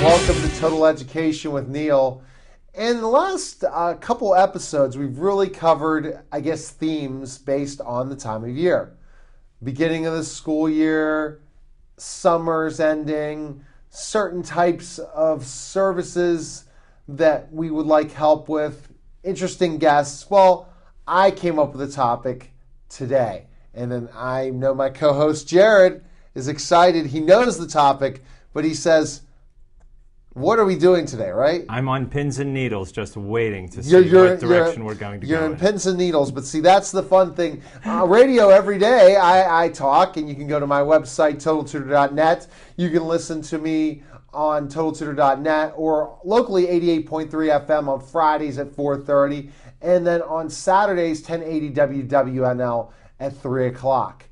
Welcome to Total Education with Neil. In the last couple episodes, we've really covered, themes based on the time of year. Beginning of the school year, summer's ending, certain types of services that we would like help with, interesting guests. Well, I came up with a topic today, and then I know my co-host Jared is excited. He knows the topic, but he says, what are we doing today, right? I'm on pins and needles just waiting to see what direction we're going to go in. You're in pins and needles, but see, that's the fun thing. Radio every day, I talk, and you can go to my website, totaltutor.net. You can listen to me on totaltutor.net or locally 88.3 FM on Fridays at 4:30, and then on Saturdays, 1080 WWNL at 3 o'clock.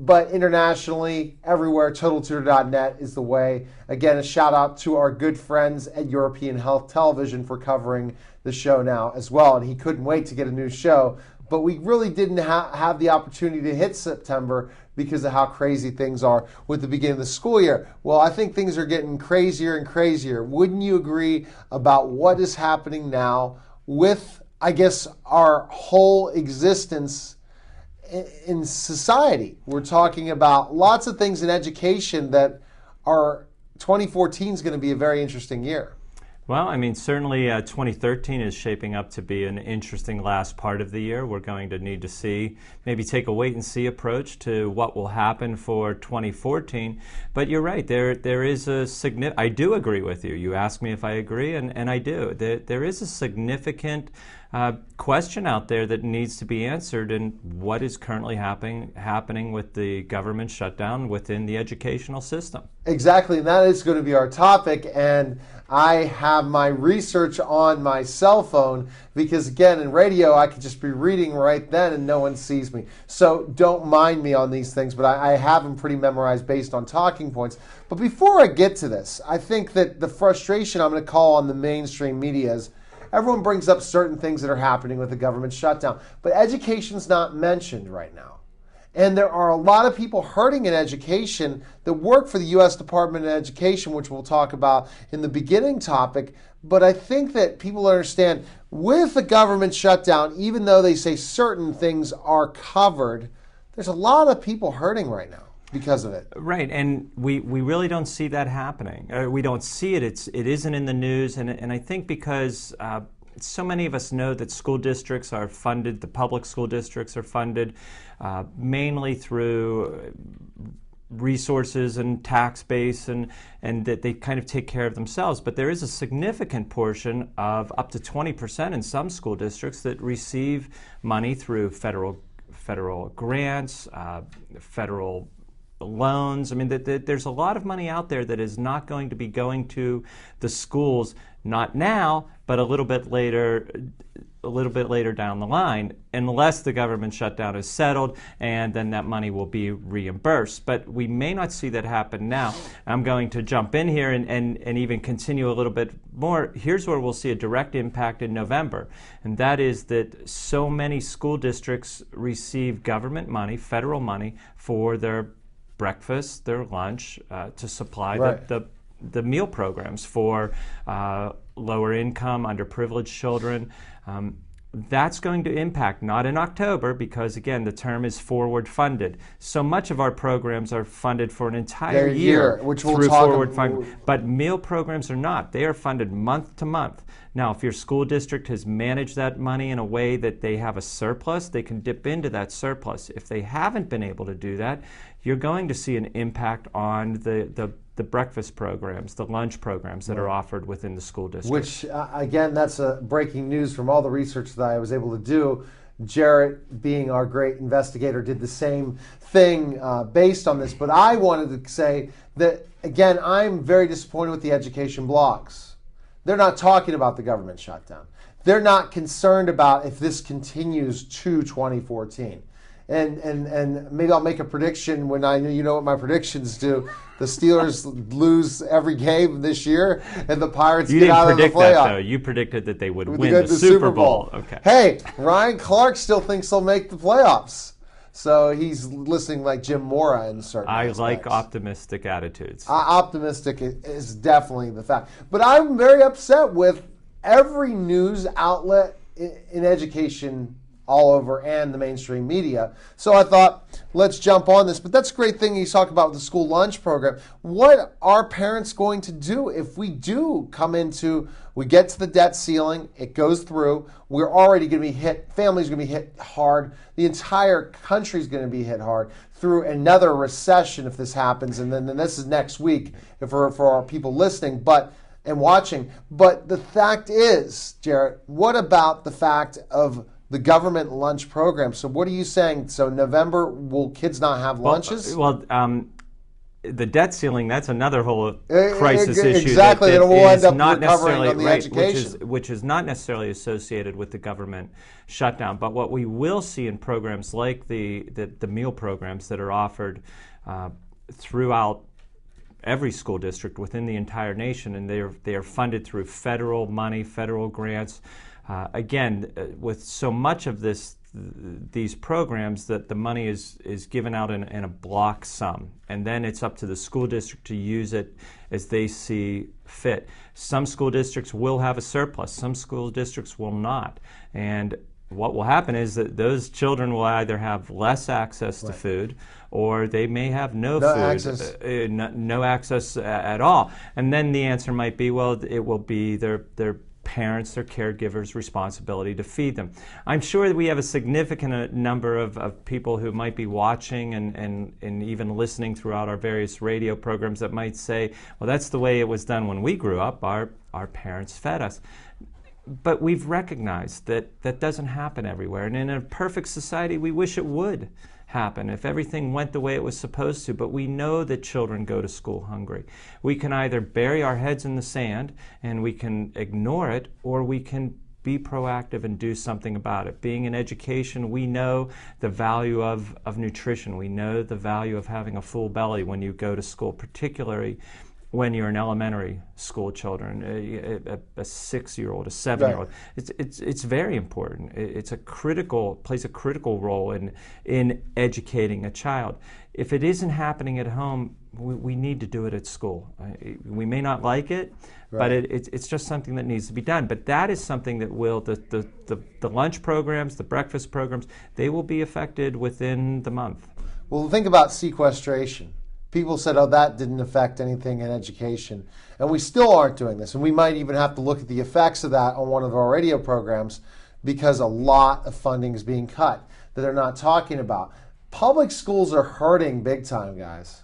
But internationally, everywhere, totaltutor.net is the way. Again, a shout out to our good friends at European Health Television for covering the show now as well. And he couldn't wait to get a new show. But we really didn't have the opportunity to hit September because of how crazy things are with the beginning of the school year. Well, I think things are getting crazier and crazier. Wouldn't you agree about what is happening now with, our whole existence in society? We're talking about lots of things in education that are 2014 is going to be a very interesting year. Well, certainly 2013 is shaping up to be an interesting last part of the year. We're going to need to maybe take a wait-and-see approach to what will happen for 2014. But you're right, there is a significant, I do agree with you. You asked me if I agree, and I do. There is a significant question out there that needs to be answered in what is currently happening with the government shutdown within the educational system. Exactly, and that is going to be our topic. And I have my research on my cell phone because, again, in radio, I could just be reading right then and no one sees me. So don't mind me on these things, but I have them pretty memorized based on talking points. But before I get to this, I think that the frustration I'm going to call on the mainstream media is everyone brings up certain things that are happening with the government shutdown, but education's not mentioned right now. And there are a lot of people hurting in education that work for the U.S. Department of Education, which we'll talk about in the beginning topic. But I think that people understand with the government shutdown, even though they say certain things are covered, there's a lot of people hurting right now because of it. Right, and we really don't see that happening. We don't see it. It isn't in the news, and I think because so many of us know that school districts are funded, the public school districts are funded mainly through resources and tax base, and that they kind of take care of themselves. But there is a significant portion of up to 20% in some school districts that receive money through federal grants, federal loans. There's a lot of money out there that is not going to be going to the schools, not now, but a little bit later down the line, unless the government shutdown is settled, and then that money will be reimbursed. But we may not see that happen now. I'm going to jump in here and even continue a little bit more. Here's where we'll see a direct impact in November, and that is that so many school districts receive government money, federal money, for their breakfast, their lunch, to supply the meal programs for lower income, underprivileged children. That's going to impact, not in October, because again, the term is forward funded. So much of our programs are funded for an entire year which we'll through talk forward funding. But meal programs are not. They are funded month to month. Now, if your school district has managed that money in a way that they have a surplus, they can dip into that surplus. If they haven't been able to do that, you're going to see an impact on the breakfast programs, the lunch programs that are offered within the school district. Which, again, that's breaking news from all the research that I was able to do. Jarrett, being our great investigator, did the same thing based on this. But I wanted to say that, again, I'm very disappointed with the education blogs. They're not talking about the government shutdown. They're not concerned about if this continues to 2014. And maybe I'll make a prediction when you know what my predictions do. The Steelers lose every game this year, and the Pirates get out of the playoff. You didn't predict that, though. You predicted that they would win the Super Bowl. Okay. Hey, Ryan Clark still thinks they'll make the playoffs. So he's listening like Jim Mora in certain I like aspects. optimistic attitudes. Optimistic is definitely the fact. But I'm very upset with every news outlet in education all over and the mainstream media. So I thought, let's jump on this. But that's a great thing he's talking about with the school lunch program. What are parents going to do if we do we get to the debt ceiling, it goes through, we're already going to be hit, families are going to be hit hard, the entire country is going to be hit hard through another recession if this happens, and then this is next week for our people listening and watching. But the fact is, Jarrett, what about the fact of the government lunch program? So what are you saying? So November, will kids not have lunches? Well, the debt ceiling, that's another whole crisis issue. Exactly, that we'll end up not recovering on the right, education. which is not necessarily associated with the government shutdown. But what we will see in programs like the meal programs that are offered throughout every school district within the entire nation, and they are funded through federal money, federal grants. Again, with so much of these programs, that the money is given out in a block sum, and then it's up to the school district to use it as they see fit. Some school districts will have a surplus, some school districts will not, and what will happen is that those children will either have less access to food, or they may have no food, no access at all. And then the answer might be, well, it will be their parents or caregivers' responsibility to feed them. I'm sure that we have a significant number of people who might be watching and even listening throughout our various radio programs that might say, well, that's the way it was done when we grew up. Our parents fed us. But we've recognized that that doesn't happen everywhere. And in a perfect society, we wish it would happen if everything went the way it was supposed to. But we know that children go to school hungry. We can either bury our heads in the sand and we can ignore it, or we can be proactive and do something about it. Being in education, we know the value of nutrition. We know the value of having a full belly when you go to school, particularly when you're in elementary school children, a 6-year-old, a 7-year-old. Right. It's very important. Plays a critical role in educating a child. If it isn't happening at home, we need to do it at school. We may not like it, but it's just something that needs to be done. But that is something that will, the lunch programs, the breakfast programs, they will be affected within the month. Well, think about sequestration. People said, oh, that didn't affect anything in education. And we still aren't doing this. And we might even have to look at the effects of that on one of our radio programs, because a lot of funding is being cut that they're not talking about. Public schools are hurting big time, guys.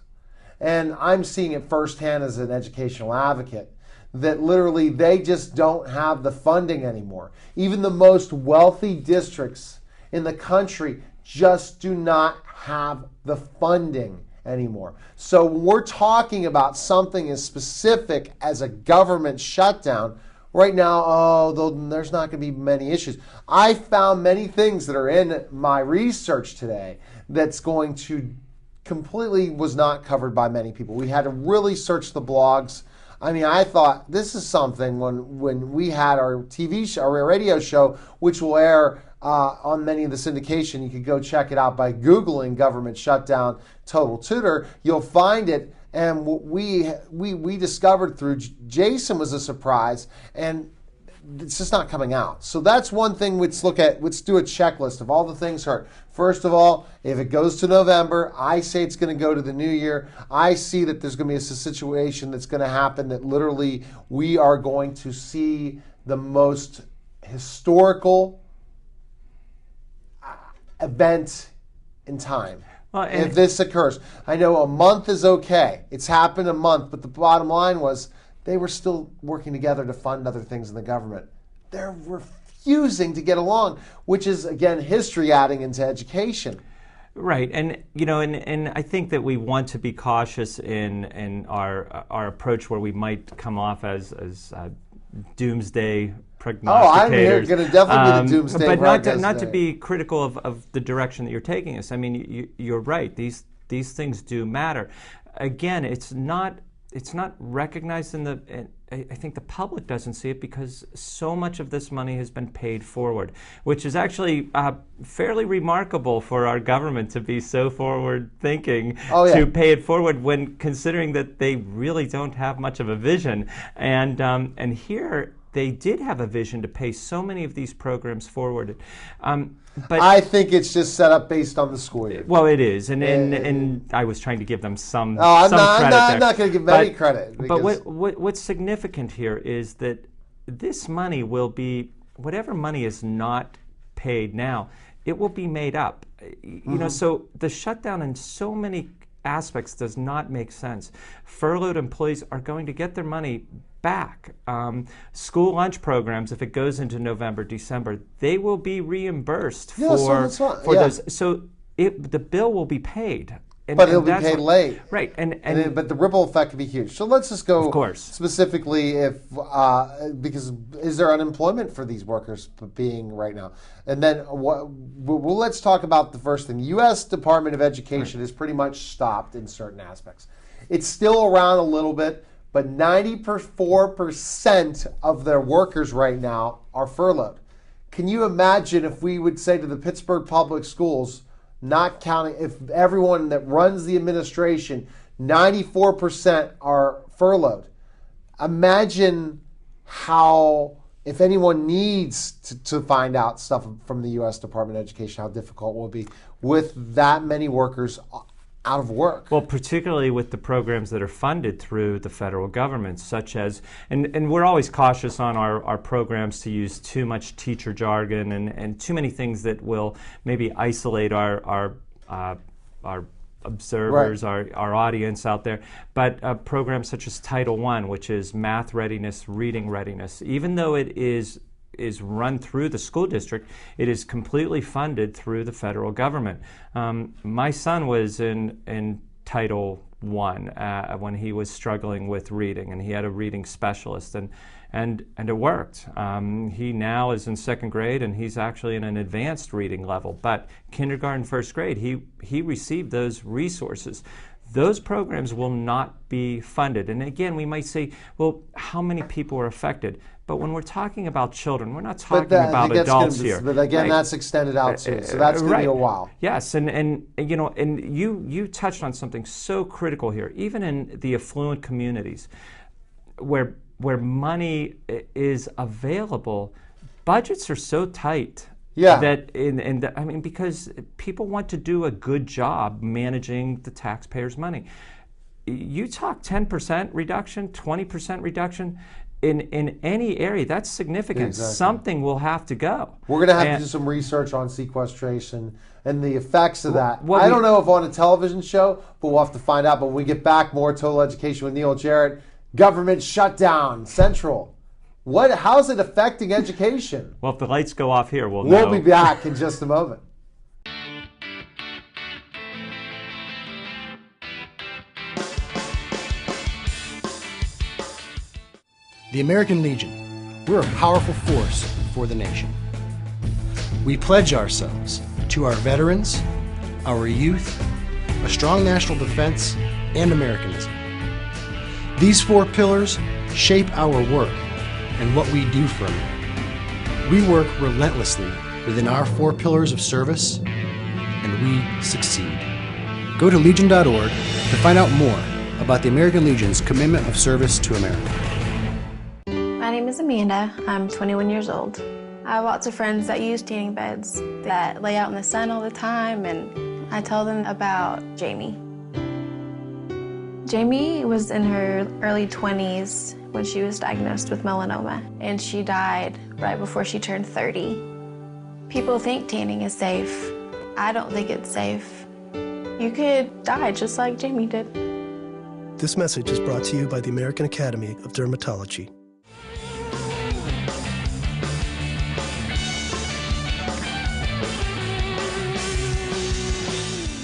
And I'm seeing it firsthand as an educational advocate, that literally they just don't have the funding anymore. Even the most wealthy districts in the country just do not have the funding anymore. So when we're talking about something as specific as a government shutdown, right now, there's not going to be many issues. I found many things that are in my research today that's going to completely was not covered by many people. We had to really search the blogs. I mean, I thought this is something when we had our TV show, our radio show, which will air on many of the syndication. You could go check it out by Googling government shutdown Total Tutor. You'll find it. And what we discovered through Jason was a surprise, and it's just not coming out. So that's one thing. Let's do a checklist of all the things hurt. First of all, if it goes to November, I say it's going to go to the new year. I see that there's going to be a situation that's going to happen that literally we are going to see the most historical event in time. Well, if this occurs. I know a month is okay. It's happened a month, but the bottom line was they were still working together to fund other things in the government. They're refusing to get along, which is, again, history adding into education. Right, and and I think that we want to be cautious in our approach, where we might come off as doomsday prognosticators. Oh, I'm here going to definitely be the doomsday but not to be critical of the direction that you're taking us. I mean, you're right. These things do matter. Again, it's not recognized in I think the public doesn't see it because so much of this money has been paid forward, which is actually fairly remarkable for our government to be so forward-thinking to pay it forward when considering that they really don't have much of a vision. And here they did have a vision to pay so many of these programs forward. But I think it's just set up based on the school year. Well, it is, and I was trying to give them some. I'm credit I'm not going to give them any credit. But what's significant here is that this money will be, whatever money is not paid now, it will be made up. You know, so the shutdown in so many aspects does not make sense. Furloughed employees are going to get their money back. School lunch programs, if it goes into November, December, they will be reimbursed for those. So the bill will be paid. But it'll be paid late. Right. But the ripple effect could be huge. So let's just go of course. Specifically because is there unemployment for these workers being right now? And then let's talk about the first thing. The U.S. Department of Education is pretty much stopped in certain aspects. It's still around a little bit, but 94% of their workers right now are furloughed. Can you imagine if we would say to the Pittsburgh Public Schools, not counting, if everyone that runs the administration, 94% are furloughed? Imagine how, if anyone needs to find out stuff from the U.S. Department of Education, how difficult it will be with that many workers out of work. Well, particularly with the programs that are funded through the federal government, such as, and we're always cautious on our programs to use too much teacher jargon and too many things that will maybe isolate our observers, our audience out there. But programs such as Title I, which is math readiness, reading readiness, even though it is run through the school district, it is completely funded through the federal government. My son was in Title I when he was struggling with reading, and he had a reading specialist, and it worked. He now is in second grade, and he's actually in an advanced reading level. But kindergarten, first grade, he received those resources. Those programs will not be funded. And again, we might say, well, how many people are affected? But when we're talking about children, we're not talking about adults here. But again, that's extended out too, so that's going to be a while. Yes, and you know, and you touched on something so critical here. Even in the affluent communities, where money is available, budgets are so tight. Yeah. That I mean, because people want to do a good job managing the taxpayers' money. You talk 10% reduction, 20% reduction. In any area, that's significant. Exactly. Something will have to go. We're going to have to do some research on sequestration and the effects of that. I don't know if on a television show, but we'll have to find out. But when we get back, more Total Education with Neil Jarrett. Government shutdown, Central. How's it affecting education? Well, if the lights go off here, we'll know. We'll be back in just a moment. The American Legion, we're a powerful force for the nation. We pledge ourselves to our veterans, our youth, a strong national defense, and Americanism. These four pillars shape our work and what we do from it. We work relentlessly within our four pillars of service, and we succeed. Go to legion.org to find out more about the American Legion's commitment of service to America. My name is Amanda. I'm 21 years old. I have lots of friends that use tanning beds that lay out in the sun all the time, and I tell them about Jamie. Jamie was in her early 20s when she was diagnosed with melanoma, and she died right before she turned 30. People think tanning is safe. I don't think it's safe. You could die just like Jamie did. This message is brought to you by the American Academy of Dermatology.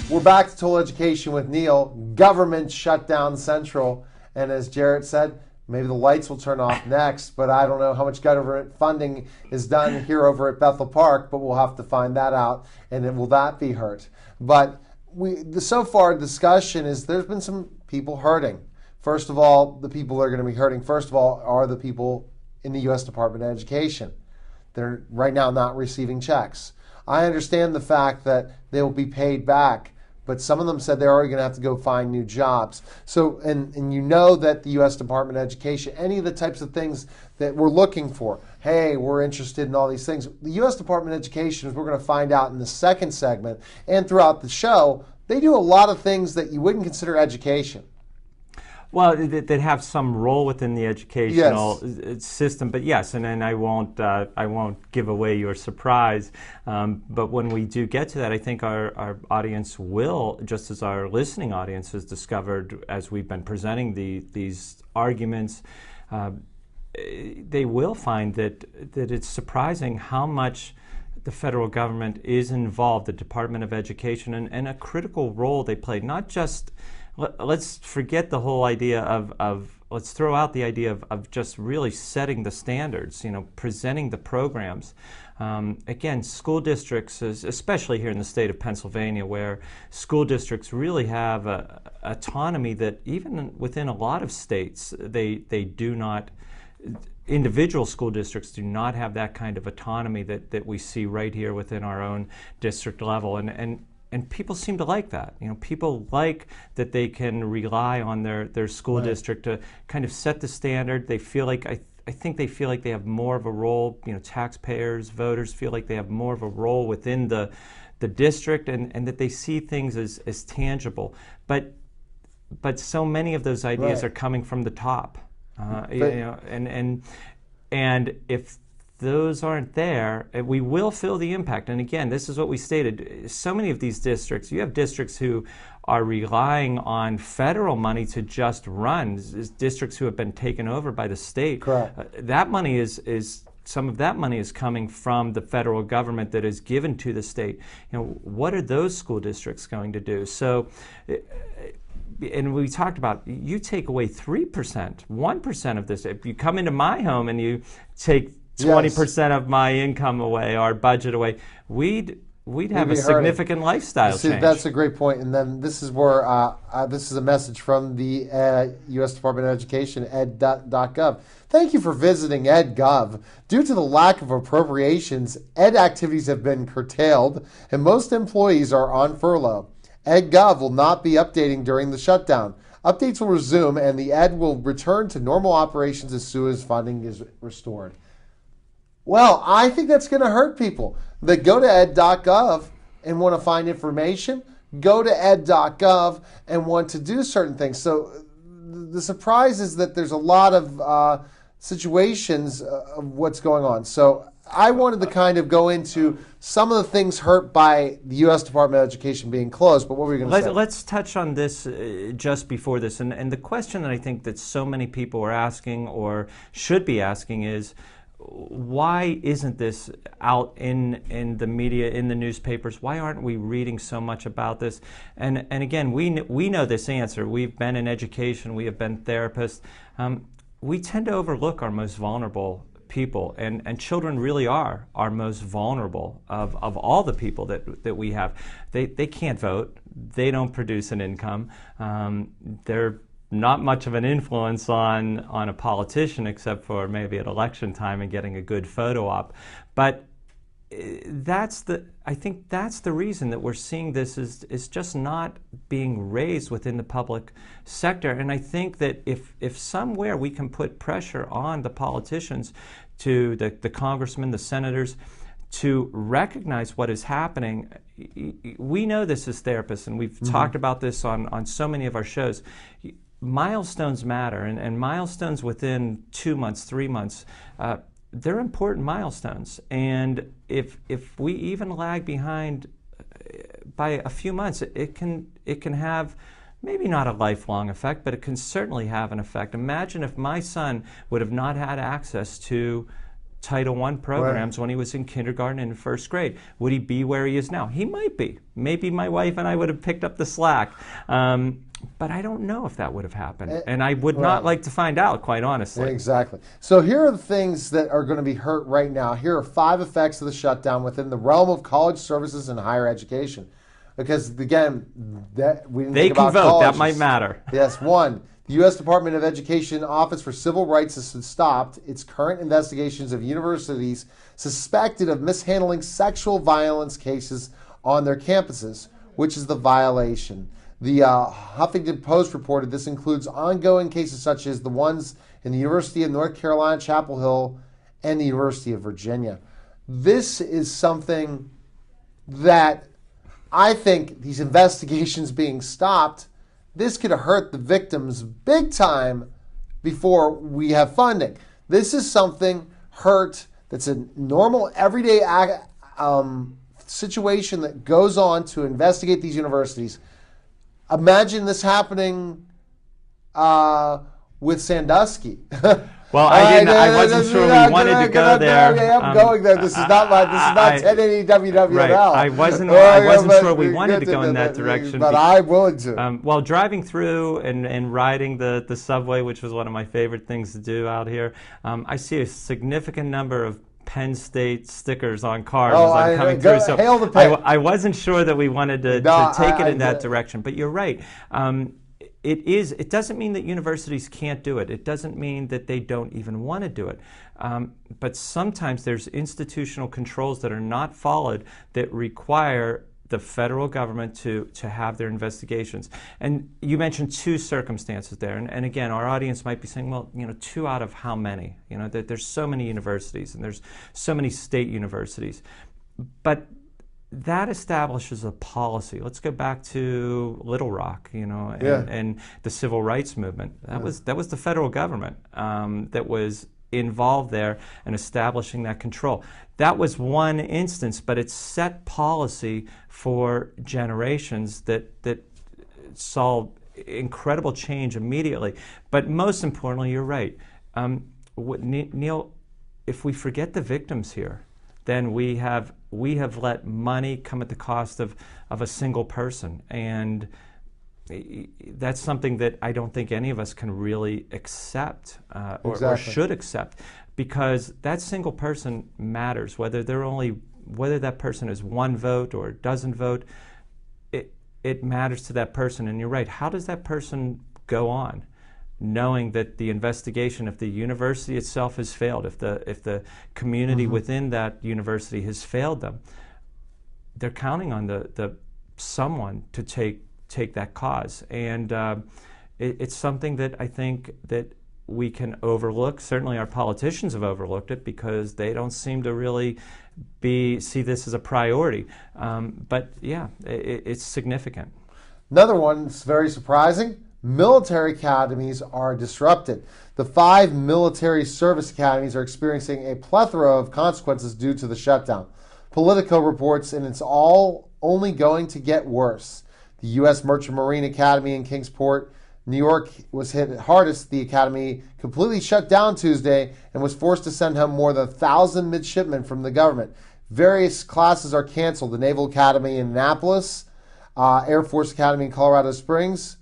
We're back to Total Education with Neil. Government shutdown Central. And as Jarrett said, maybe the lights will turn off next, but I don't know how much government funding is done here over at Bethel Park, but we'll have to find that out, and then will that be hurt? But so far discussion is there's been some people hurting. First of all, the people that are going to be hurting, first of all, are the people in the U.S. Department of Education. They're right now not receiving checks. I understand the fact that they will be paid back, but some of them said they're already going to have to go find new jobs. So, and you know that the U.S. Department of Education, any of the types of things that we're looking for, hey, we're interested in all these things. The U.S. Department of Education, as we're going to find out in the second segment and throughout the show, they do a lot of things that you wouldn't consider education. Well, that have some role within the educational system, but yes, and I won't give away your surprise. But when we do get to that, I think our audience will, just as our listening audience has discovered as we've been presenting these arguments, they will find that it's surprising how much the federal government is involved, the Department of Education, and a critical role they play, not just. Let's forget the whole idea of let's throw out the idea of just really setting the standards, presenting the programs. Again, school districts, especially here in the state of Pennsylvania, where school districts really have autonomy that even within a lot of states, they do not, individual school districts do not have that kind of autonomy that we see right here within our own district level. And people seem to like that. People like that they can rely on their school district to kind of set the standard. They feel like, I think they feel like they have more of a role, taxpayers, voters feel like they have more of a role within the district and that they see things as tangible. But so many of those ideas are coming from the top. And if those aren't there, we will feel the impact. And again, this is what we stated. So many of these districts, you have districts who are relying on federal money to just run, districts who have been taken over by the state. Correct. That money is some of that money is coming from the federal government that is given to the state. What are those school districts going to do? So, and we talked about, you take away 3%, 1% of this. If you come into my home and you take 20% of my income away, our budget away, we'd have a significant lifestyle change. That's a great point. And then this is where this is a message from the U.S. Department of Education, ed.gov. Thank you for visiting ed.gov. Due to the lack of appropriations, ed activities have been curtailed, and most employees are on furlough. ed.gov will not be updating during the shutdown. Updates will resume, and the ed will return to normal operations as soon as funding is restored. Well, I think that's going to hurt people that go to ed.gov and want to find information, go to ed.gov and want to do certain things. So the surprise is that there's a lot of situations of what's going on. So I wanted to kind of go into some of the things hurt by the U.S. Department of Education being closed, but what were you going to say? Let's touch on this just before this. And the question that I think that so many people are asking or should be asking is, why isn't this out in the media, in the newspapers? Why aren't we reading so much about this? And again, we know this answer. We've been in education. We have been therapists. We tend to overlook our most vulnerable people, and children really are our most vulnerable of all the people that we have. They can't vote. They don't produce an income. They're not much of an influence on a politician except for maybe at election time and getting a good photo op. But I think that's the reason that we're seeing this is just not being raised within the public sector. And I think that if somewhere we can put pressure on the politicians, to the congressmen, the senators, to recognize what is happening. We know this as therapists, and we've talked about this on so many of our shows. Milestones matter, and milestones within 2 months, 3 months, they're important milestones. And if we even lag behind by a few months, it can have maybe not a lifelong effect, but it can certainly have an effect. Imagine if my son would have not had access to Title I programs when he was in kindergarten and first grade. Would he be where he is now? He might be. Maybe my wife and I would have picked up the slack. But I don't know if that would have happened. And I would not like to find out, quite honestly. Exactly. So here are the things that are going to be hurt right now. Here are 5 effects of the shutdown within the realm of college services and higher education. Because, again, we didn't they think can about vote. colleges. That might matter. Yes. 1, The U.S. Department of Education Office for Civil Rights has stopped its current investigations of universities suspected of mishandling sexual violence cases on their campuses, which is the violation. The Huffington Post reported this includes ongoing cases such as the ones in the University of North Carolina, Chapel Hill, and the University of Virginia. This is something that I think these investigations being stopped, this could hurt the victims big time before we have funding. This is something that's a normal, everyday situation that goes on to investigate these universities. Imagine this happening with Sandusky. Well, I wasn't sure we wanted to go there. I'm going there. This is not 1080 WWL. Right. I wasn't sure we wanted to go in that direction. But I'm willing to. While driving through and riding the subway, which was one of my favorite things to do out here, I see a significant number of Penn State stickers on cars as I'm coming through. So hail the Penn. I wasn't sure that we wanted to take it in that direction. But you're right. It doesn't mean that universities can't do it. It doesn't mean that they don't even want to do it. But sometimes there's institutional controls that are not followed that require the federal government to have their investigations. And you mentioned two circumstances there. And again, our audience might be saying, well, two out of how many? That there's so many universities and there's so many state universities. But that establishes a policy. Let's go back to Little Rock, and the civil rights movement. That was the federal government that was involved there in establishing that control. That was one instance, but it set policy for generations that saw incredible change immediately. But most importantly, you're right. Neil, if we forget the victims here, then we have let money come at the cost of a single person. And that's something that I don't think any of us can really accept or should accept, because that single person matters, whether that person is one vote or doesn't vote. It matters to that person. And you're right, how does that person go on knowing that the investigation, if the university itself has failed, if the community within that university has failed them, they're counting on the someone to take that cause. And it's something that I think that we can overlook. Certainly our politicians have overlooked it because they don't seem to really see this as a priority. But yeah, it's significant. Another one that's very surprising: military academies are disrupted. The 5 military service academies are experiencing a plethora of consequences due to the shutdown. Politico reports, and it's all only going to get worse. The U.S. Merchant Marine Academy in Kingsport, New York, was hit hardest. The academy completely shut down Tuesday and was forced to send home more than 1,000 midshipmen from the government. Various classes are canceled. The Naval Academy in Annapolis, Air Force Academy in Colorado Springs,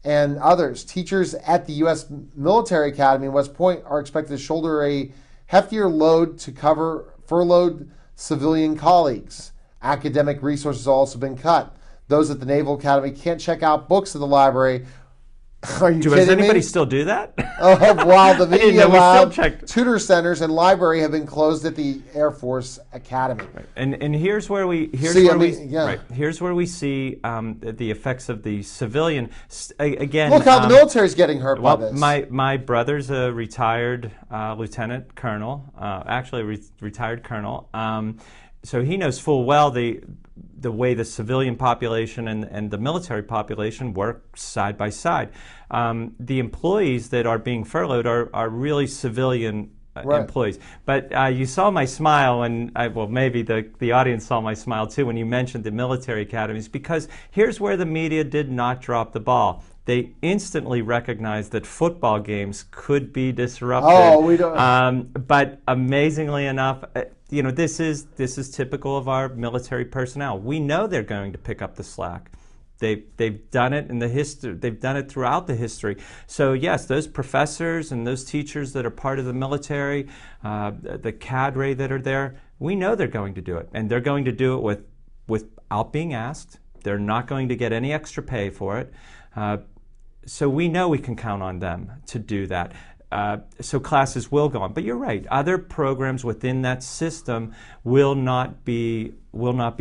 and others. Teachers at the U.S. Military Academy in West Point are expected to shoulder a heftier load to cover furloughed civilian colleagues. Academic resources have also been cut. Those at the Naval Academy can't check out books at the library. Are you kidding me? Does anybody still do that? While the media lab, checked. tutor centers, and library have been closed at the Air Force Academy. Right. And here's where we see the effects of the civilian. Again, look how the military's getting hurt by this. My brother's a retired lieutenant colonel, actually retired colonel. So he knows full well the way the civilian population and the military population work side by side. The employees that are being furloughed are really civilian employees. But you saw my smile, and maybe the audience saw my smile too when you mentioned the military academies, because here's where the media did not drop the ball. They instantly recognized that football games could be disrupted. Oh, we don't. But amazingly enough, this is typical of our military personnel. We know they're going to pick up the slack. They've done it in the history. They've done it throughout the history. So yes, those professors and those teachers that are part of the military, the cadre that are there, we know they're going to do it, and they're going to do it without being asked. They're not going to get any extra pay for it. so we know we can count on them to do that. So classes will go on. But you're right. Other programs within that system will not be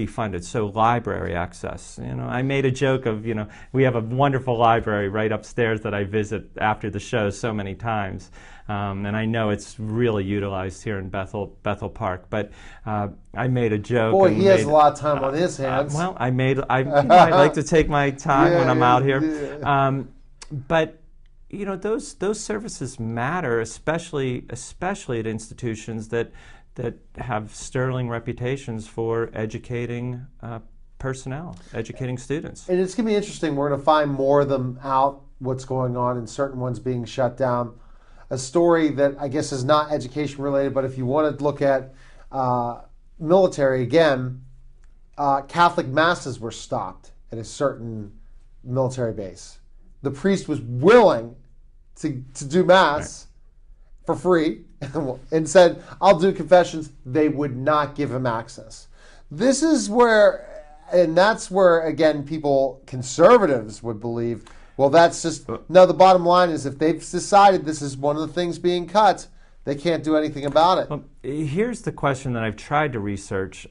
funded. So library access. I made a joke of, we have a wonderful library right upstairs that I visit after the show so many times. And I know it's really utilized here in Bethel Park. But I made a joke. Boy, he has a lot of time on his hands. Well, I like to take my time when I'm out here. Yeah. But those services matter, especially at institutions that have sterling reputations for educating personnel, educating students. And it's going to be interesting. We're going to find more of them out, what's going on, and certain ones being shut down. A story that I guess is not education related, but if you want to look at military again, Catholic masses were stopped at a certain military base. The priest was willing to do mass for free and said, I'll do confessions. They would not give him access. This is where, and that's where, again, conservatives would believe, well, that's just, no, the bottom line is if they've decided this is one of the things being cut, they can't do anything about it. Well, here's the question that I've tried to research.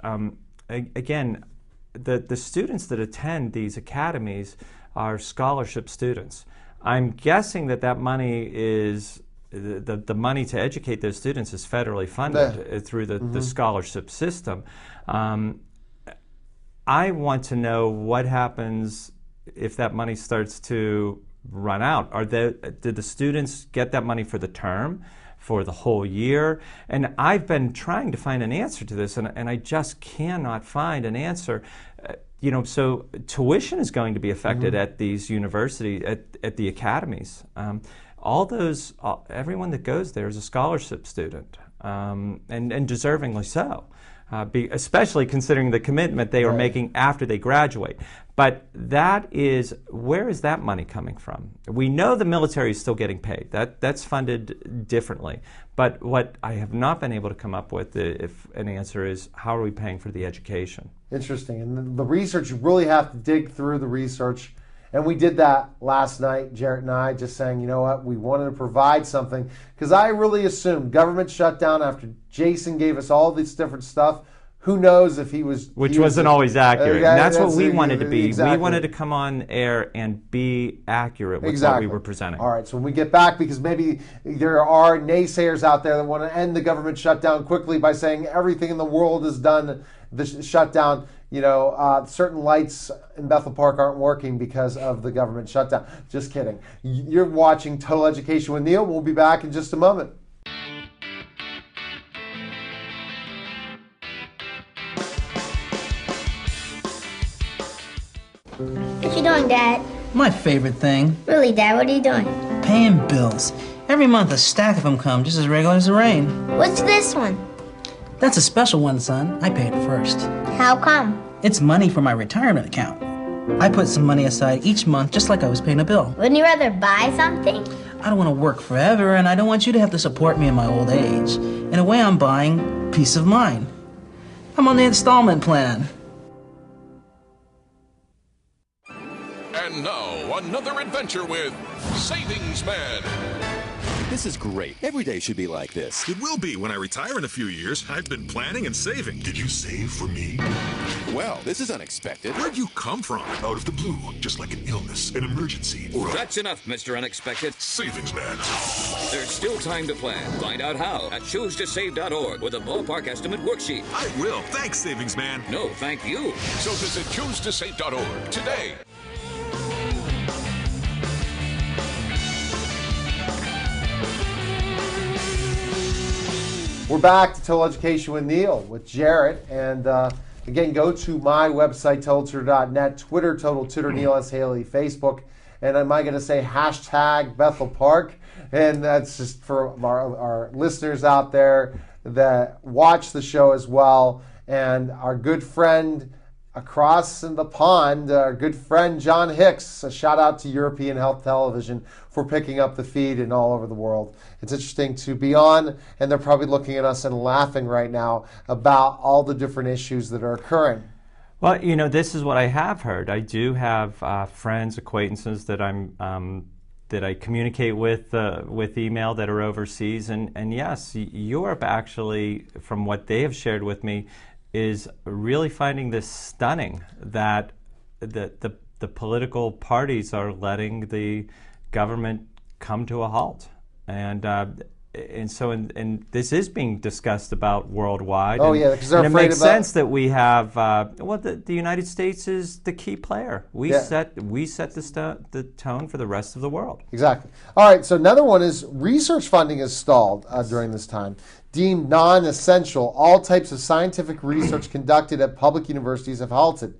Again, the students that attend these academies are scholarship students. I'm guessing that money is, the money to educate those students is federally funded through the scholarship system. I want to know what happens if that money starts to run out. Did the students get that money for the term, for the whole year? And I've been trying to find an answer to this, and I just cannot find an answer. So tuition is going to be affected at these universities, at the academies. Everyone that goes there is a scholarship student, and deservingly so, especially considering the commitment they are making after they graduate. But where is that money coming from? We know the military is still getting paid. That's funded differently. But what I have not been able to come up with, if an answer is, how are we paying for the education? Interesting. And the research, you really have to dig through the research. And we did that last night, Jarrett and I, just saying, you know what, we wanted to provide something. Because I really assumed government shutdown after Jason gave us all this different stuff. Who knows if he was... Which wasn't always accurate. And that's what we wanted to be. Exactly. We wanted to come on air and be accurate with what we were presenting. All right, so when we get back, because maybe there are naysayers out there that want to end the government shutdown quickly by saying everything in the world is done, the shutdown. Certain lights in Bethel Park aren't working because of the government shutdown. Just kidding. You're watching Total Education with Neil. We'll be back in just a moment. What you doing, Dad? My favorite thing. Really, Dad? What are you doing? Paying bills. Every month a stack of them come, just as regular as the rain. What's this one? That's a special one, son. I pay it first. How come? It's money for my retirement account. I put some money aside each month, just like I was paying a bill. Wouldn't you rather buy something? I don't want to work forever, and I don't want you to have to support me in my old age. In a way, I'm buying peace of mind. I'm on the installment plan. And now, another adventure with Savings Man. This is great. Every day should be like this. It will be when I retire in a few years. I've been planning and saving. Did you save for me? Well, this is unexpected. Where'd you come from? Out of the blue, just like an illness, an emergency, or That's enough, Mr. Unexpected. Savings Man. There's still time to plan. Find out how at choosetosave.org with a ballpark estimate worksheet. I will. Thanks, Savings Man. No, thank you. So visit choosetosave.org today. We're back to Total Education with Neil, with Jarrett. And again, go to my website, TotalTutor.net, Twitter, Total Tutor, Neil S. Haley, Facebook. And am I going to say hashtag Bethel Park? And that's just for our listeners out there that watch the show as well. And our good friend across in the pond, our good friend John Hicks, a shout out to European Health Television for picking up the feed and all over the world. It's interesting to be on, and they're probably looking at us and laughing right now about all the different issues that are occurring. Well, this is what I have heard. I do have friends, acquaintances that I'm I communicate with email that are overseas, and yes, Europe actually, from what they have shared with me, is really finding this stunning that the political parties are letting the government come to a halt, and so this is being discussed about worldwide. Oh, yeah, because they're and afraid it makes sense that we have. The United States is the key player. We set the tone for the rest of the world. Exactly. All right. So another one is research funding is stalled during this time. Deemed non-essential, all types of scientific research conducted at public universities have halted.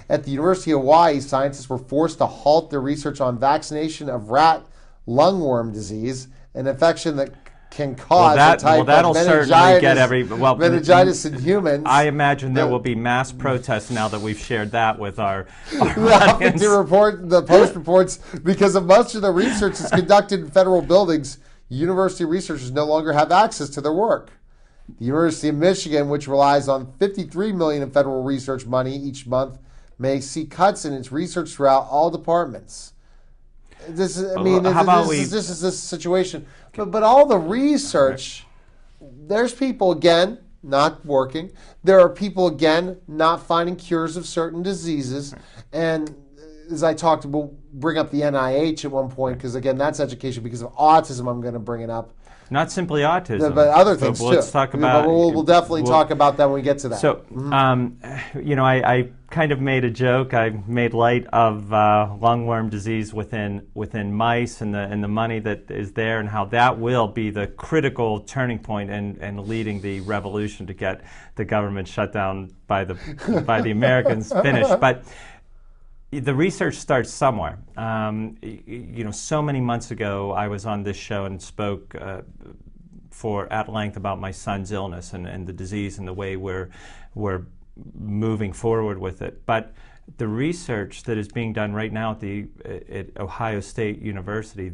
At the University of Hawaii, scientists were forced to halt their research on vaccination of rat lungworm disease, an infection that can cause a type of meningitis in humans. I imagine there will be mass protests now that we've shared that with our audience. The Post reports, because of much of the research is conducted in federal buildings, university researchers no longer have access to their work. The University of Michigan, which relies on $53 million in federal research money each month, may see cuts in its research throughout all departments. This is this situation. But all the research, there's people, again, not working. There are people, again, not finding cures of certain diseases. And as I talked, we'll bring up the NIH at one point, because, again, that's education. Because of autism, I'm going to bring it up. Not simply autism, but other things, too. Let's talk about. We'll definitely talk about that when we get to that. So, I kind of made a joke. I made light of lungworm disease within mice and the money that is there, and how that will be the critical turning point and leading the revolution to get the government shut down by the Americans finished. But the research starts somewhere. So many months ago, I was on this show and spoke at length about my son's illness and the disease and the way we're moving forward with it. But the research that is being done right now at Ohio State University,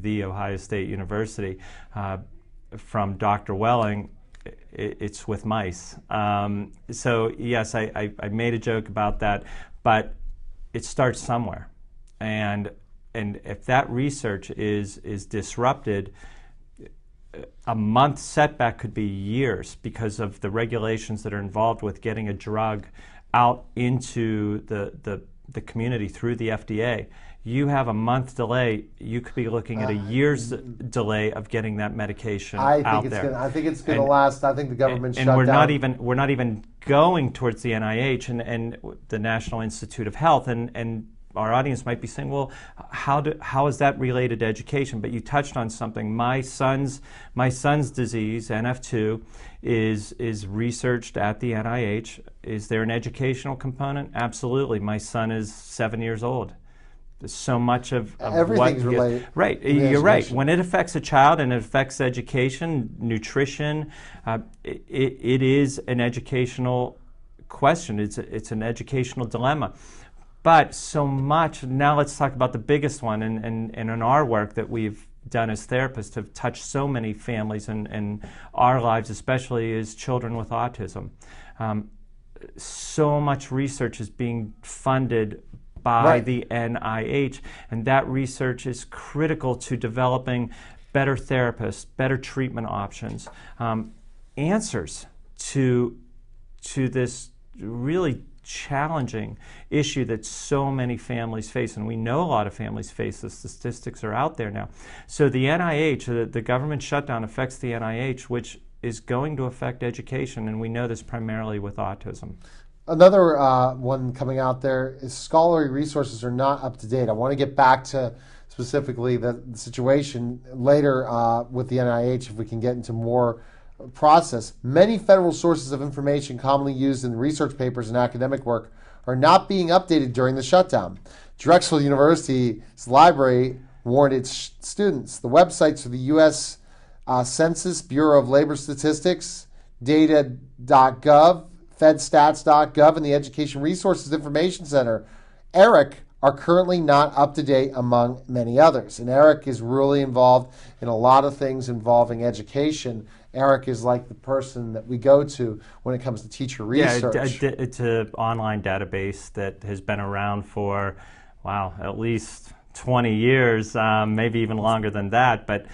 from Dr. Welling, it's with mice. So yes, I made a joke about that, but it starts somewhere, and if that research is disrupted, a month setback could be years because of the regulations that are involved with getting a drug out into the community through the FDA. You have a month delay, you could be looking at a year's delay of getting that medication out there. I think it's going to last. I think the government shut down. And we're not even going towards the NIH and the National Institute of Health, and our audience might be saying, well, how is that related to education? But you touched on something. My son's disease, NF2, is researched at the NIH. Is there an educational component? Absolutely. My son is 7 years old. So much of everything's related. Right, you're right. When it affects a child and it affects education, nutrition, it is an educational question. It's an educational dilemma. But so much. Now let's talk about the biggest one, and in our work that we've done as therapists have touched so many families and our lives, especially as children with autism. So much research is being funded by the NIH, and that research is critical to developing better therapists, better treatment options, answers to this really challenging issue that so many families face, and we know a lot of families face. The statistics are out there now. So the NIH, the government shutdown affects the NIH, which is going to affect education, and we know this primarily with autism. Another one coming out there is scholarly resources are not up to date. I want to get back to specifically the situation later with the NIH, if we can get into more process. Many federal sources of information commonly used in research papers and academic work are not being updated during the shutdown. Drexel University's library warned its students. The websites for the U.S. Census Bureau of Labor Statistics, data.gov, fedstats.gov, and the Education Resources Information Center, ERIC, are currently not up to date among many others. And ERIC is really involved in a lot of things involving education. ERIC is like the person that we go to when it comes to teacher research. Yeah, it's an online database that has been around for, at least 20 years, maybe even longer than that. But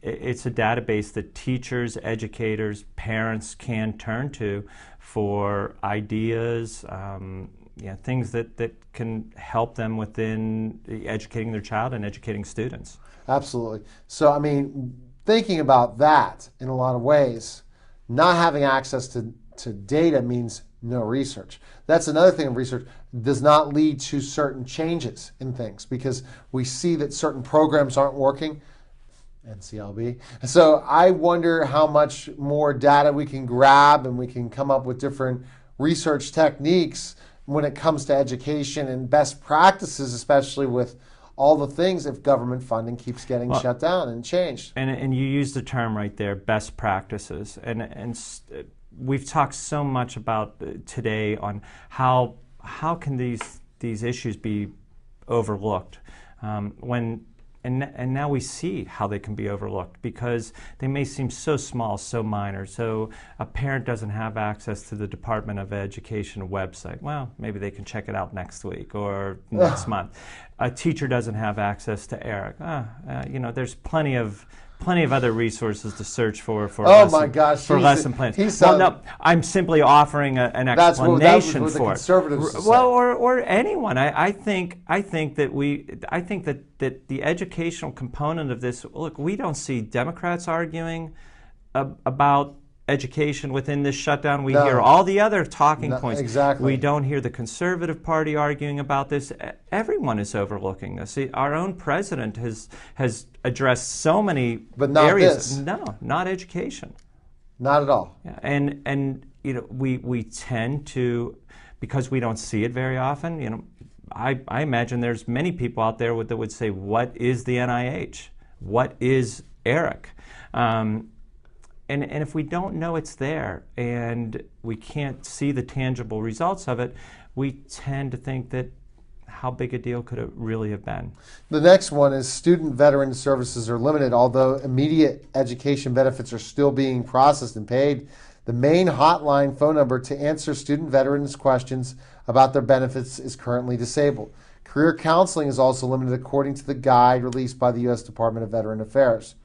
it's a database that teachers, educators, parents can turn to for ideas, things that can help them within educating their child and educating students. Absolutely. So, I mean, thinking about that in a lot of ways, not having access to data means no research. That's another thing of research, does not lead to certain changes in things, because we see that certain programs aren't working. NCLB. So I wonder how much more data we can grab, and we can come up with different research techniques when it comes to education and best practices, especially with all the things if government funding keeps getting shut down and changed. And you used the term right there, best practices. And we've talked so much about today on how can these issues be overlooked And now we see how they can be overlooked, because they may seem so small, so minor. So a parent doesn't have access to the Department of Education website. Well, maybe they can check it out next week or next month. A teacher doesn't have access to ERIC. There's plenty of other resources to search for lesson plans. No, I'm simply offering an explanation for it. Well, or anyone. I think that the educational component of this. Look, we don't see Democrats arguing about education within this shutdown. We hear all the other talking points. Exactly. We don't hear the Conservative Party arguing about this. Everyone is overlooking this. Our own president has addressed so many areas. No, not education. Not at all. Yeah. And we tend to, because we don't see it very often. I imagine there's many people out there that would say, "What is the NIH? What is ERIC?" And if we don't know it's there and we can't see the tangible results of it, we tend to think that how big a deal could it really have been? The next one is student veteran services are limited, although immediate education benefits are still being processed and paid. The main hotline phone number to answer student veterans' questions about their benefits is currently disabled. Career counseling is also limited according to the guide released by the U.S. Department of Veteran Affairs.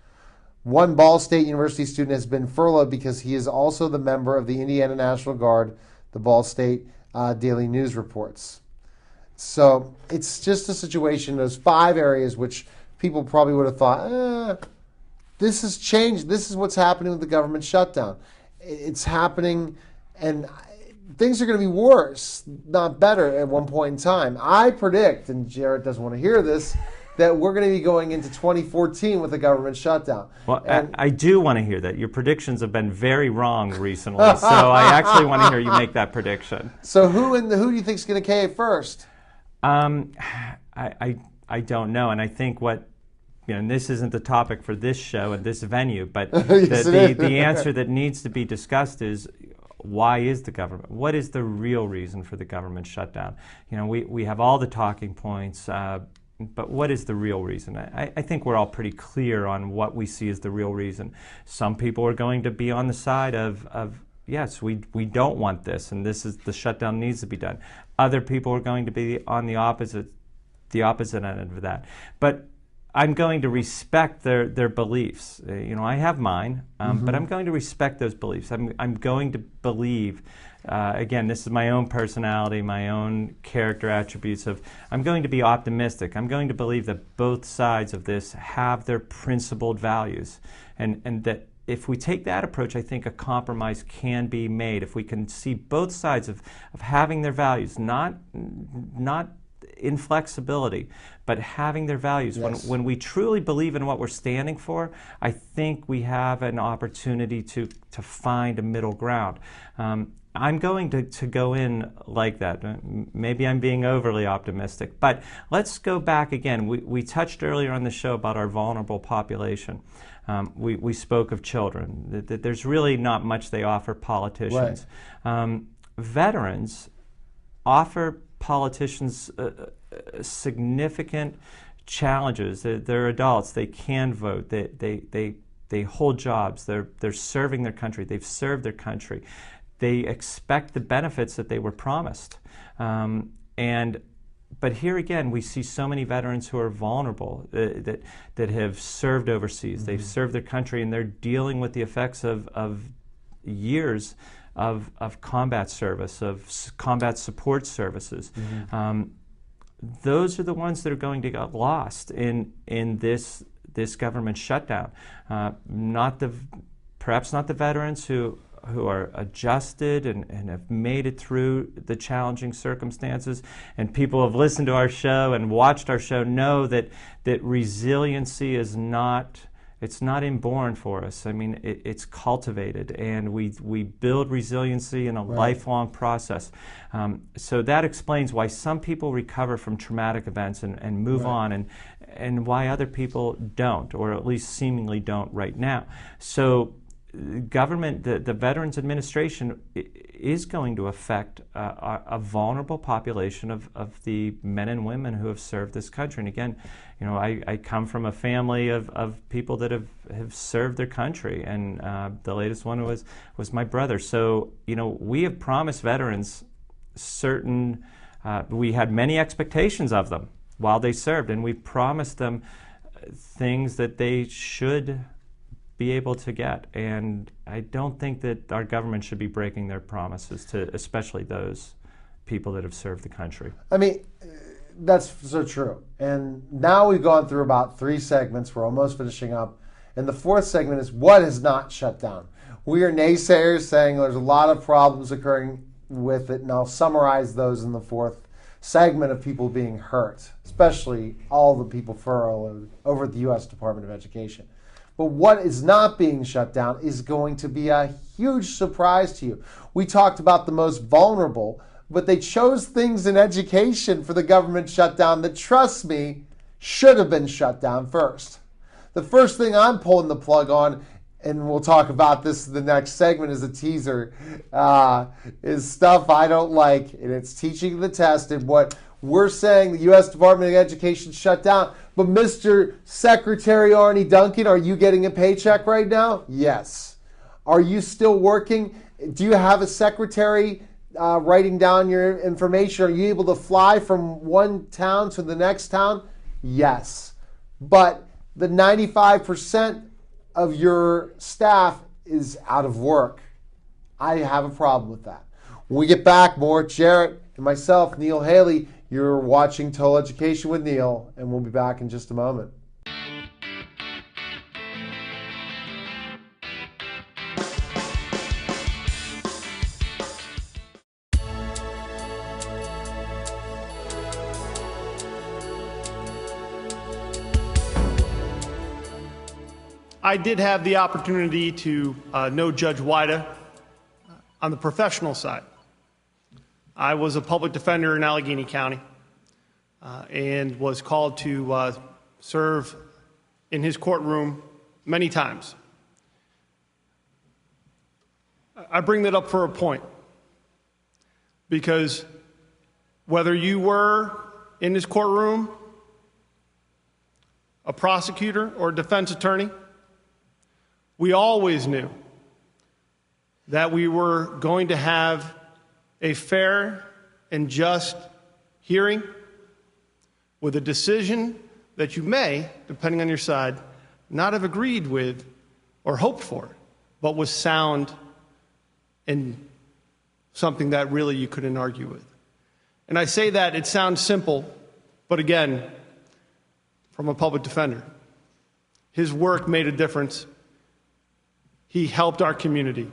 One Ball State University student has been furloughed because he is also the member of the Indiana National Guard, the Ball State Daily News reports. So it's just a situation, those 5 areas which people probably would have thought, this has changed. This is what's happening with the government shutdown. It's happening, and things are going to be worse, not better at one point in time. I predict, and Jarrett doesn't want to hear this, that we're going to be going into 2014 with a government shutdown. Well, I do want to hear that. Your predictions have been very wrong recently, so I actually want to hear you make that prediction. So who do you think is going to cave first? I don't know, and I think and this isn't the topic for this show and this venue, but the answer that needs to be discussed is, why is the government? What is the real reason for the government shutdown? We have all the talking points, but what is the real reason? I think we're all pretty clear on what we see as the real reason. Some people are going to be on the side of yes, we don't want this, and the shutdown needs to be done. Other people are going to be on the opposite end of that. But I'm going to respect their beliefs. I have mine, but I'm going to respect those beliefs. I'm going to believe. Again, this is my own personality, my own character attributes I'm going to be optimistic. I'm going to believe that both sides of this have their principled values, and that if we take that approach, I think a compromise can be made. If we can see both sides of having their values, not inflexibility, but having their values. Yes. When we truly believe in what we're standing for, I think we have an opportunity to find a middle ground. I'm going to go in like that. Maybe I'm being overly optimistic, but let's go back again. We touched earlier on the show about our vulnerable population. We spoke of children. That there's really not much they offer politicians. Right. Veterans offer politicians significant challenges. They're adults. They can vote. They hold jobs. They're serving their country. They've served their country. They expect the benefits that they were promised. And But here again, we see so many veterans who are vulnerable that have served overseas. They've served their country, and they're dealing with the effects of years of combat service, of combat support services. Those are the ones that are going to get lost in this government shutdown. Perhaps not the veterans who are adjusted and have made it through the challenging circumstances. And people who have listened to our show and watched our show know that resiliency is not inborn for us. I mean, it's cultivated, and we build resiliency in a lifelong process. So that explains why some people recover from traumatic events and move on, and why other people don't, or at least seemingly don't right now. So government, the Veterans Administration is going to affect a vulnerable population of the men and women who have served this country. And again, I come from a family of people that have served their country, and the latest one was my brother. So, we have promised veterans we had many expectations of them while they served, and we promised them things that they should be able to get. And I don't think that our government should be breaking their promises to especially those people that have served the country. I mean, that's so true. And now we've gone through about 3 segments. We're almost finishing up. And the 4th segment is what is not shut down. We are naysayers saying there's a lot of problems occurring with it, and I'll summarize those in the 4th segment of people being hurt, especially all the people furloughed over at the U.S. Department of Education. But what is not being shut down is going to be a huge surprise to you. We talked about the most vulnerable, but they chose things in education for the government shutdown that, trust me, should have been shut down first. The first thing I'm pulling the plug on, and we'll talk about this in the next segment as a teaser, is stuff I don't like, and it's teaching the test. And what we're saying, the U.S. Department of Education shut down. But Mr. Secretary Arne Duncan, are you getting a paycheck right now? Yes. Are you still working? Do you have a secretary writing down your information? Are you able to fly from one town to the next town? Yes. But the 95% of your staff is out of work. I have a problem with that. When we get back, more Jarrett and myself, Neil Haley. You're watching Total Education with Neil, and we'll be back in just a moment. I did have the opportunity to know Judge Wida on the professional side. I was a public defender in Allegheny County and was called to serve in his courtroom many times. I bring that up for a point, because whether you were in his courtroom, a prosecutor or a defense attorney, we always knew that we were going to have a fair and just hearing with a decision that you may, depending on your side, not have agreed with or hoped for, but was sound and something that really you couldn't argue with. And I say that it sounds simple, but again, from a public defender, his work made a difference. He helped our community,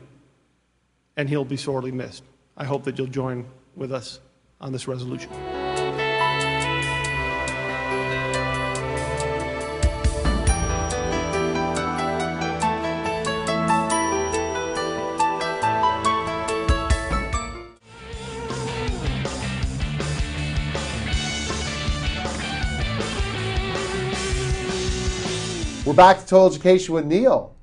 and he'll be sorely missed. I hope that you'll join with us on this resolution. We're back to Total Education with Neil,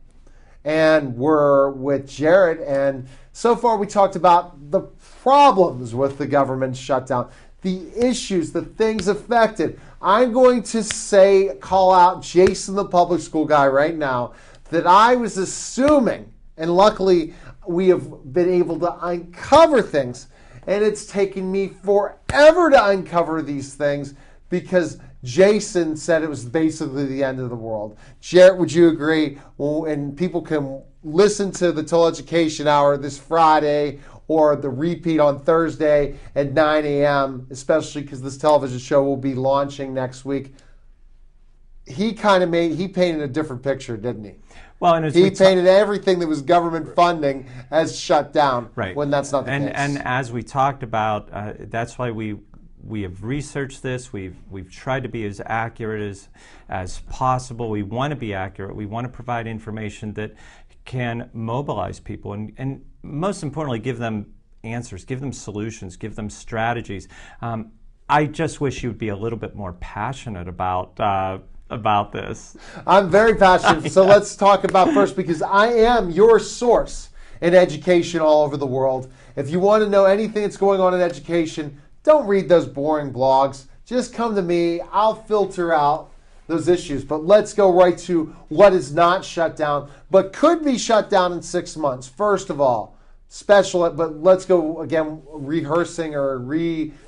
and we're with Jarrett, and so far we talked about the problems with the government shutdown, the issues, the things affected. I'm going to call out Jason, the public school guy, right now, that I was assuming, and luckily we have been able to uncover things, And it's taken me forever to uncover these things because Jason said it was basically the end of the world. Jarrett, would you agree? And people can listen to the Total Education Hour this Friday or the repeat on Thursday at 9 a.m., especially because this television show will be launching next week. He painted a different picture, didn't he? Well, and he painted everything that was government funding as shut down, right, when that's not the case. And as we talked about, that's why we have researched this. We've tried to be as accurate as possible. We want to be accurate. We want to provide information that can mobilize people and most importantly, give them answers, give them solutions, give them strategies. I just wish you would be a little bit more passionate about this. I'm very passionate. So let's talk about first, because I am your source in education all over the world. If you want to know anything that's going on in education, don't read those boring blogs. Just come to me. I'll filter out those issues. But let's go right to what is not shut down, but could be shut down in 6 months. First of all, but let's go again, rehearsing or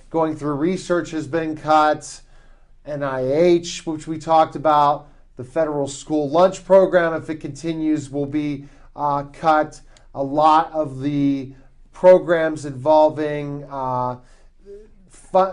going through research has been cut. NIH, which we talked about, the federal school lunch program, if it continues, will be cut. A lot of the programs involving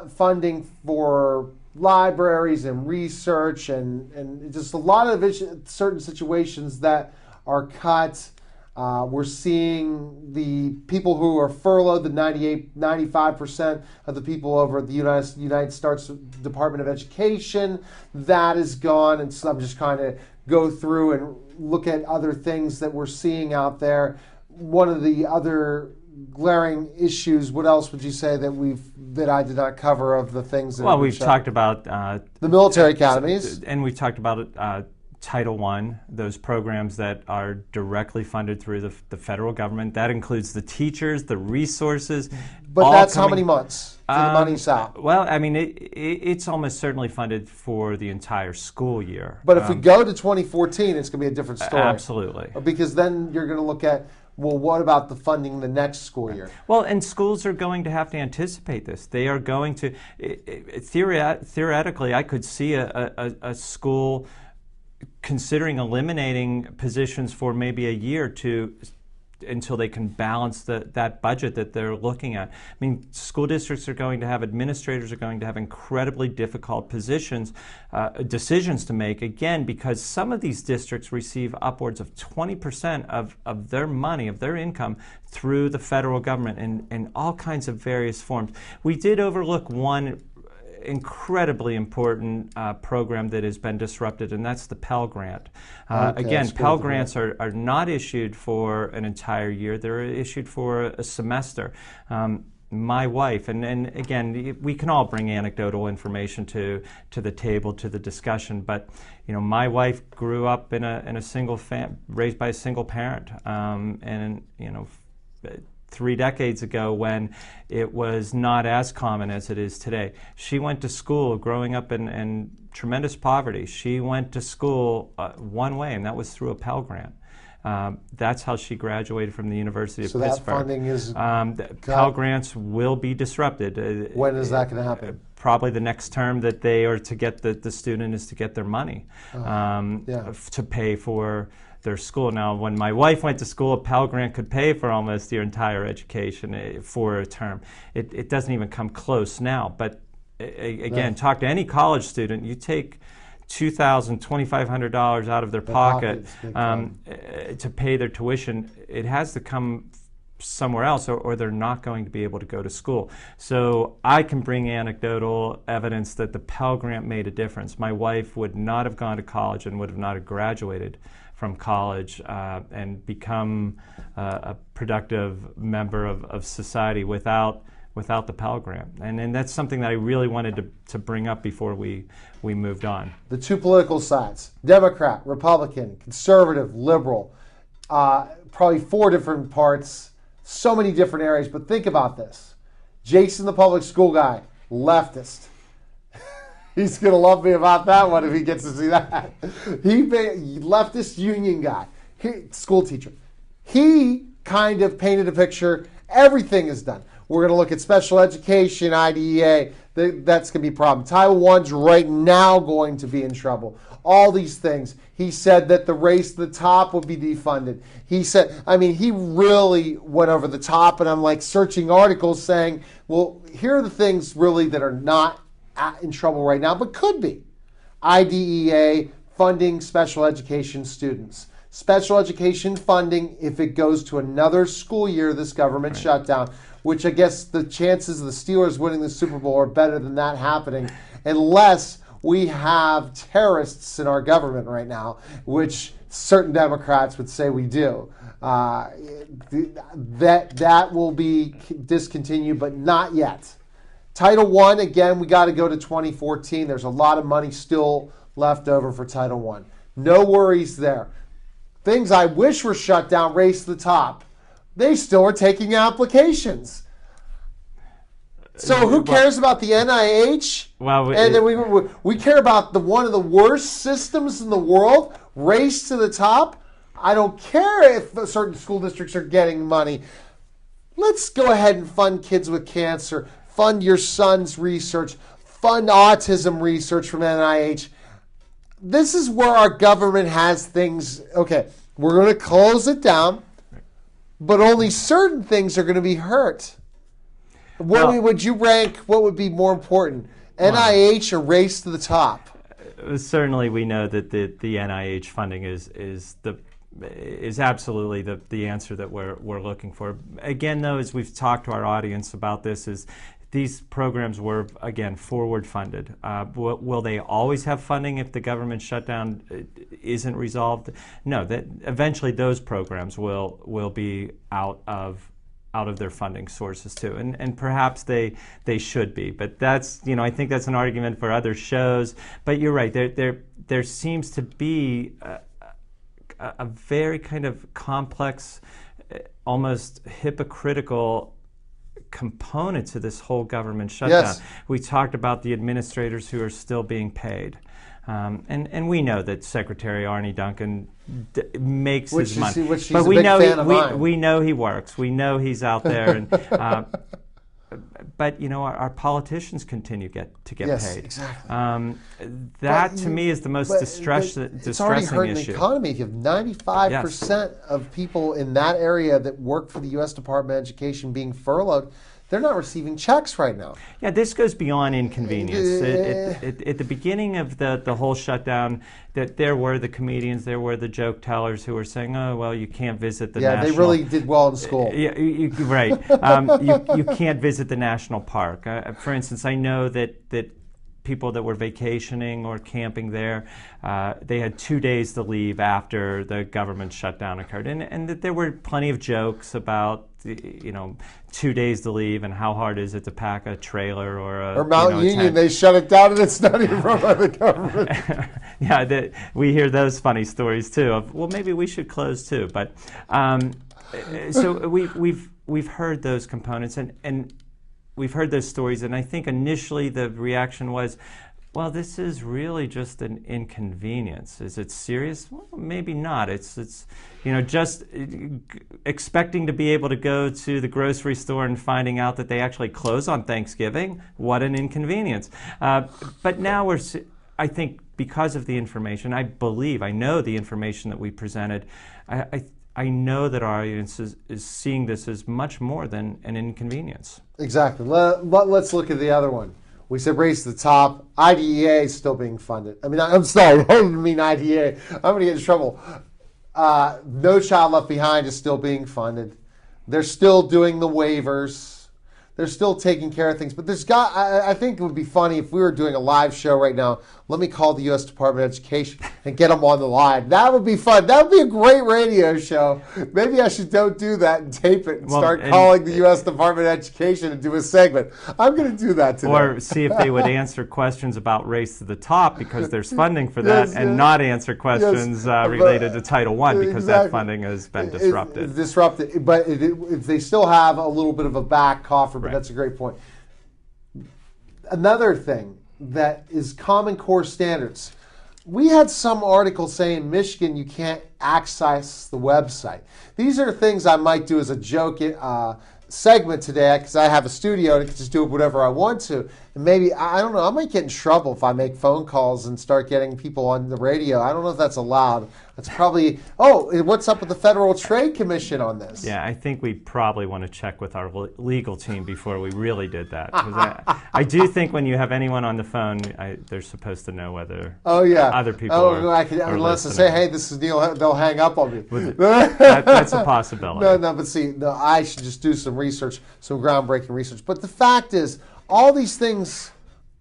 funding for libraries and research and just a lot of certain situations that are cut. We're seeing the people who are furloughed, the 95% of the people over at the United States Department of Education, that is gone. And so I'm just trying to go through and look at other things that we're seeing out there. One of the other glaring issues, what else would you say that I did not cover of the things that we've talked about the military academies, and we've talked about Title I, those programs that are directly funded through the federal government. That includes the teachers, the resources. But that's how many months for the money's out? Well, I mean, it's almost certainly funded for the entire school year. But if we go to 2014, it's going to be a different story. Absolutely. Because then you're going to look at, well, what about the funding the next school year? Well, and schools are going to have to anticipate this. They are going to, theoretically, I could see a school considering eliminating positions for maybe a year until they can balance that budget that they're looking at. I mean, school districts are going to have, administrators are going to have incredibly difficult decisions to make, again, because some of these districts receive upwards of 20% of their money, of their income, through the federal government in all kinds of various forms. We did overlook one incredibly important program that has been disrupted, and that's the Pell Grant. Again, Pell Grants are not issued for an entire year. They're issued for a semester. My wife, and again, we can all bring anecdotal information to the table, to the discussion, but my wife grew up in a single raised by a single parent, and 3 decades ago when it was not as common as it is today. She went to school growing up in tremendous poverty. She went to school one way, and that was through a Pell Grant. That's how she graduated from the University of Pittsburgh. So that funding is Pell Grants will be disrupted. When is that going to happen? Probably the next term that they are to get the student is to get their money to pay for their school. Now, when my wife went to school, a Pell Grant could pay for almost your entire education for a term. It doesn't even come close now. But again, talk to any college student. You take $2,000, $2,500 out of their pocket to pay their tuition. It has to come somewhere else, or they're not going to be able to go to school. So I can bring anecdotal evidence that the Pell Grant made a difference. My wife would not have gone to college and would have not have graduated from college and become a productive member of society without the Pell Grant. And that's something that I really wanted to bring up before we moved on. The two political sides, Democrat, Republican, conservative, liberal, probably 4 different parts, so many different areas. But think about this. Jason, the public school guy, leftist. He's going to love me about that one if he gets to see that. Leftist union guy, school teacher. He kind of painted a picture. Everything is done. We're going to look at special education, IDEA. That's going to be a problem. Title I's right now going to be in trouble. All these things. He said that the race to the top would be defunded. He said, he really went over the top, and I'm like searching articles saying, well, here are the things really that are not in trouble right now, but could be. IDEA funding special education students. Special education funding, if it goes to another school year, this government shutdown, which I guess the chances of the Steelers winning the Super Bowl are better than that happening, unless we have terrorists in our government right now, which certain Democrats would say we do. That will be discontinued, but not yet. Title I, again, we got to go to 2014. There's a lot of money still left over for Title I. No worries there. Things I wish were shut down, race to the top. They still are taking applications. So who cares about the NIH? And then we care about one of the worst systems in the world, race to the top. I don't care if certain school districts are getting money. Let's go ahead and fund kids with cancer, fund your son's research, fund autism research from NIH. This is where our government has things. Okay, we're going to close it down, but only certain things are going to be hurt. What would you rank? What would be more important, NIH or race to the top? Certainly, we know that the NIH funding is absolutely the answer that we're looking for. Again, though, as we've talked to our audience about this, is these programs were, again, forward funded. Will they always have funding if the government shutdown isn't resolved? No, that eventually those programs will be out of their funding sources too, and perhaps they should be. But that's, I think that's an argument for other shows. But you're right. There seems to be a very kind of complex, almost hypocritical component to this whole government shutdown. Yes. We talked about the administrators who are still being paid. And we know that Secretary Arne Duncan makes his money, but we know he works. We know he's out there, and but our politicians continue to get paid. Exactly. To me is the most distressing issue. It's already hurting the economy. If you have 95% of people in that area that work for the U.S. Department of Education being furloughed, they're not receiving checks right now. Yeah, this goes beyond inconvenience. At the beginning of the whole shutdown, that there were the comedians, there were the joke tellers who were saying, "Oh, well, you can't visit the national." Yeah, they really did well in school. Yeah, right. You can't visit the national park. For instance, I know that people that were vacationing or camping there, they had 2 days to leave after the government shutdown occurred, and that there were plenty of jokes about 2 days to leave and how hard is it to pack a trailer or Mount Union. They shut it down and it's not even run by the government. Yeah, we hear those funny stories too. Of, well, maybe we should close too. But so we've heard those components and we've heard those stories, and I think initially the reaction was, well, this is really just an inconvenience. Is it serious? Well, maybe not. It's just expecting to be able to go to the grocery store and finding out that they actually close on Thanksgiving. What an inconvenience. But now I think because of the information, I know the information that we presented, I know that our audience is seeing this as much more than an inconvenience. Exactly. Let's look at the other one. We said race to the top. IDEA is still being funded. I'm sorry, I didn't mean IDEA. I'm going to get in trouble. No Child Left Behind is still being funded. They're still doing the waivers. They're still taking care of things. But I think it would be funny if we were doing a live show right now. Let me call the U.S. Department of Education and get them on the line. That would be fun. That would be a great radio show. Maybe I should don't do that and tape it and start calling the U.S. Department of Education and do a segment. I'm going to do that today. Or see if they would answer questions about race to the top because there's funding for that, and not answer questions related to Title I because that funding has been disrupted. It's disrupted, but they still have a little bit of a back coffer, but that's a great point. Another thing that is Common Core standards. We had some article saying Michigan you can't access the website. These are things I might do as a joke segment today because I have a studio and I can just do whatever I want to. And maybe, I don't know, I might get in trouble if I make phone calls and start getting people on the radio. I don't know if that's allowed. That's probably, what's up with the Federal Trade Commission on this? Yeah, I think we probably want to check with our legal team before we really did that. 'Cause I do think when you have anyone on the phone, they're supposed to know whether other people are unless I say, hey, this is Neil, they'll hang up on me. That's a possibility. No, I should just do some research, some groundbreaking research. But the fact is, all these things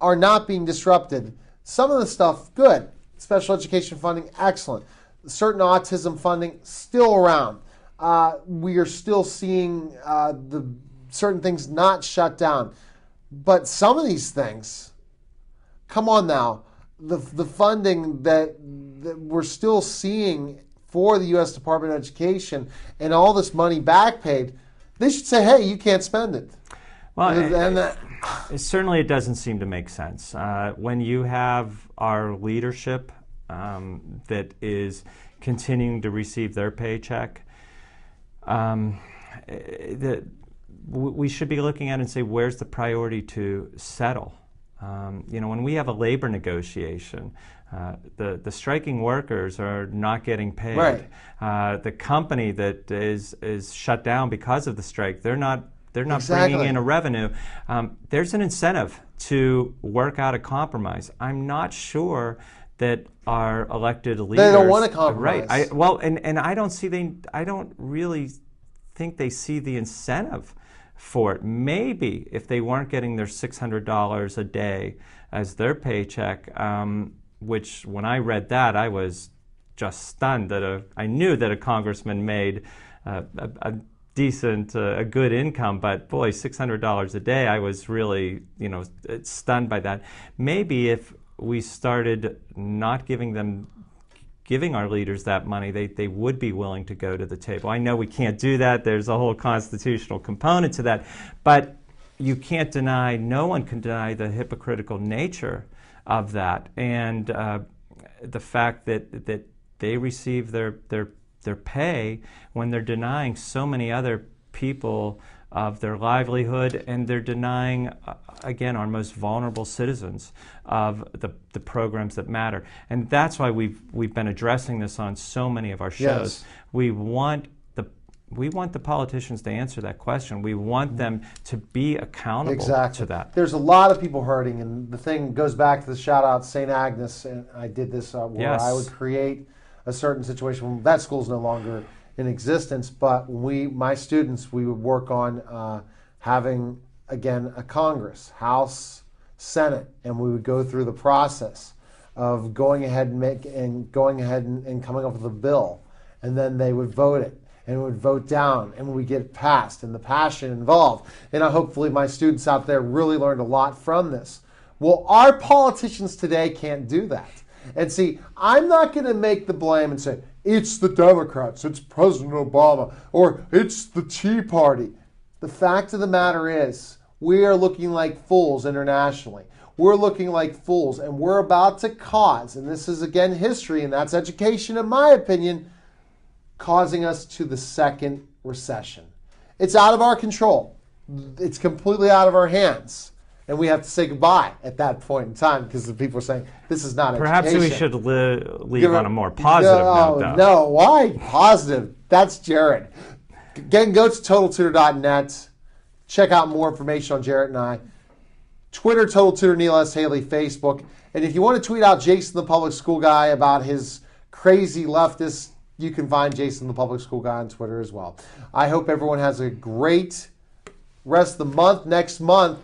are not being disrupted. Some of the stuff, good. Special education funding, excellent. Certain autism funding, still around. We are still seeing the certain things not shut down. But some of these things, come on now, the funding that we're still seeing for the U.S. Department of Education and all this money back paid, they should say, hey, you can't spend it. Well, certainly it doesn't seem to make sense. When you we should be looking at it and say, where's the priority to settle? When we have a labor negotiation, the striking workers are not getting paid. Right. The company that is shut down because of the strike, they're not Exactly. bringing in a revenue. There's an incentive to work out a compromise. I'm not sure that our elected leaders, they don't want to compromise. Right. And I don't really think they see the incentive for it. Maybe if they weren't getting their $600 a day as their paycheck, which when I read that, I was just stunned that I knew that a congressman made a decent, a good income, but boy, $600 a day, I was really, stunned by that. Maybe if we started not giving our leaders that money, they would be willing to go to the table. I know we can't do that. There's a whole constitutional component to that, but you can't deny, no one can deny the hypocritical nature of that, and the fact that they receive their pay when they're denying so many other people of their livelihood, and they're denying, again, our most vulnerable citizens of the programs that matter. And that's why we've been addressing this on so many of our shows. Yes. We want the politicians to answer that question. We want them to be accountable to that. There's a lot of people hurting, and the thing goes back to the shout out St. Agnes, and I did this where I would create a certain situation when that school's no longer in existence, but my students, we would work on having, again, a Congress, House, Senate, and we would go through the process of going ahead and coming up with a bill, and then they would vote it, and it would vote down, and we get passed, and the passion involved. And hopefully my students out there really learned a lot from this. Well, our politicians today can't do that. And see, I'm not going to make the blame and say, it's the Democrats, it's President Obama, or it's the Tea Party. The fact of the matter is, we are looking like fools internationally. We're looking like fools, and we're about to cause, and this is again history, and that's education in my opinion, causing us to the second recession. It's out of our control. It's completely out of our hands. And we have to say goodbye at that point in time because the people are saying, this is not Perhaps education. we should leave on a more positive note, though. No, why positive? That's Jared. Again, go to TotalTutor.net. Check out more information on Jarrett and I. Twitter, Total Tutor, Neil S. Haley, Facebook. And if you want to tweet out Jason the Public School Guy about his crazy leftist, you can find Jason the Public School Guy on Twitter as well. I hope everyone has a great rest of the month. Next month,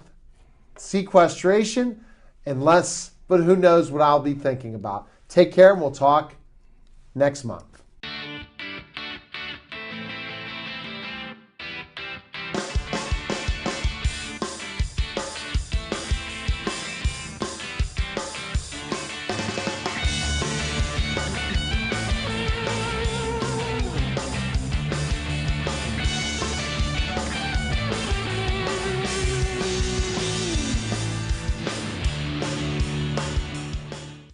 sequestration, but who knows what I'll be thinking about. Take care, and we'll talk next month.